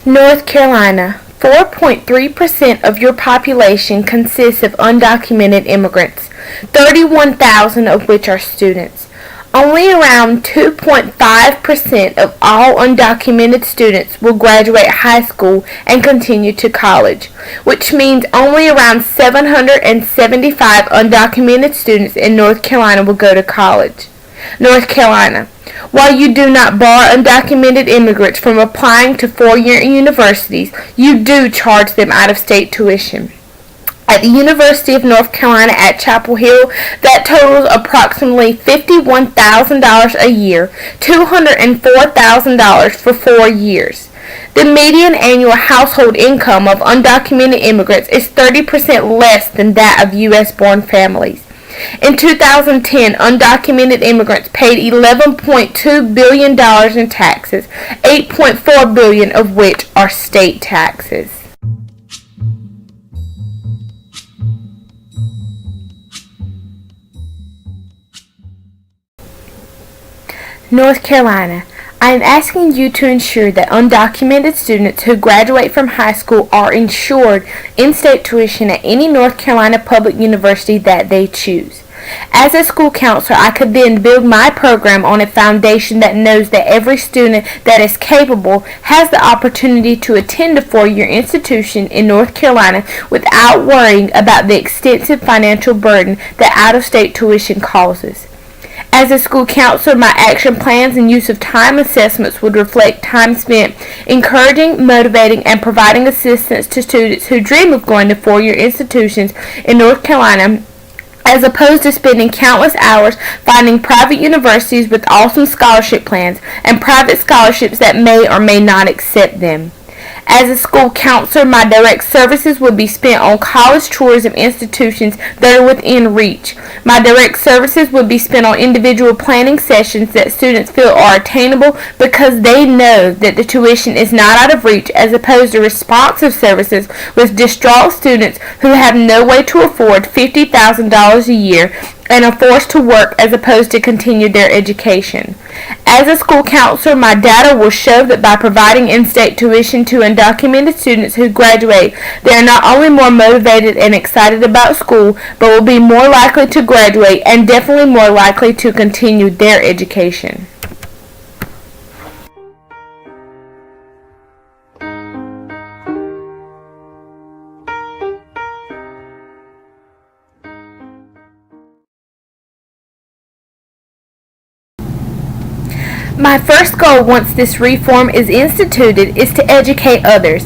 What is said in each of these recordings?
North Carolina. 4.3% of your population consists of undocumented immigrants, 31,000 of which are students. Only around 2.5% of all undocumented students will graduate high school and continue to college, which means only around 775 undocumented students in North Carolina will go to college. North Carolina. While you do not bar undocumented immigrants from applying to four-year universities, you do charge them out-of-state tuition. At the University of North Carolina at Chapel Hill, that totals approximately $51,000 a year, $204,000 for 4 years. The median annual household income of undocumented immigrants is 30% less than that of U.S.-born families. In 2010, undocumented immigrants paid $11.2 billion in taxes, $8.4 billion of which are state taxes. North Carolina. I am asking you to ensure that undocumented students who graduate from high school are insured in-state tuition at any North Carolina public university that they choose. As a school counselor, I could then build my program on a foundation that knows that every student that is capable has the opportunity to attend a four-year institution in North Carolina without worrying about the extensive financial burden that out-of-state tuition causes. As a school counselor, my action plans and use of time assessments would reflect time spent encouraging, motivating, and providing assistance to students who dream of going to four-year institutions in North Carolina, as opposed to spending countless hours finding private universities with awesome scholarship plans and private scholarships that may or may not accept them. As a school counselor, my direct services would be spent on college tours of institutions that are within reach. My direct services would be spent on individual planning sessions that students feel are attainable because they know that the tuition is not out of reach, as opposed to responsive services with distraught students who have no way to afford $50,000 a year and are forced to work as opposed to continue their education. As a school counselor, my data will show that by providing in-state tuition to undocumented students who graduate, they are not only more motivated and excited about school, but will be more likely to graduate and definitely more likely to continue their education. My first goal once this reform is instituted is to educate others.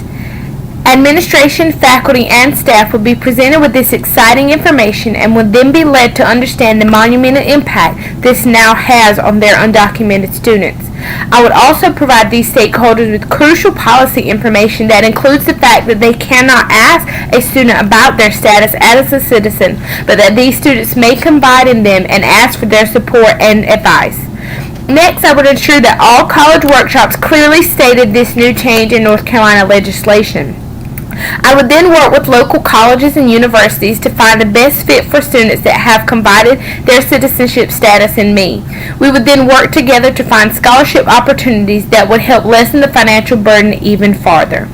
Administration, faculty, and staff will be presented with this exciting information and will then be led to understand the monumental impact this now has on their undocumented students. I would also provide these stakeholders with crucial policy information that includes the fact that they cannot ask a student about their status as a citizen, but that these students may confide in them and ask for their support and advice. Next, I would ensure that all college workshops clearly stated this new change in North Carolina legislation. I would then work with local colleges and universities to find the best fit for students that have confided their citizenship status in me. We would then work together to find scholarship opportunities that would help lessen the financial burden even farther.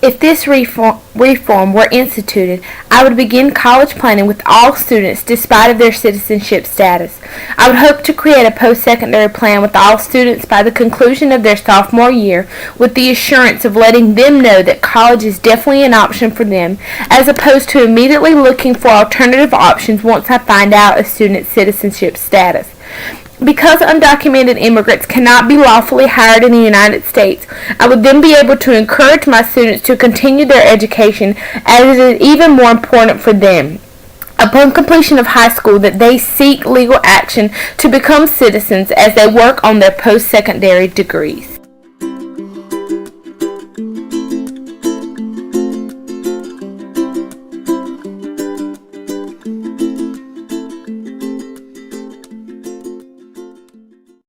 If this reform were instituted, I would begin college planning with all students despite of their citizenship status. I would hope to create a post-secondary plan with all students by the conclusion of their sophomore year, with the assurance of letting them know that college is definitely an option for them, as opposed to immediately looking for alternative options once I find out a student's citizenship status. Because undocumented immigrants cannot be lawfully hired in the United States, I would then be able to encourage my students to continue their education, as it is even more important for them, upon completion of high school, that they seek legal action to become citizens as they work on their post-secondary degrees.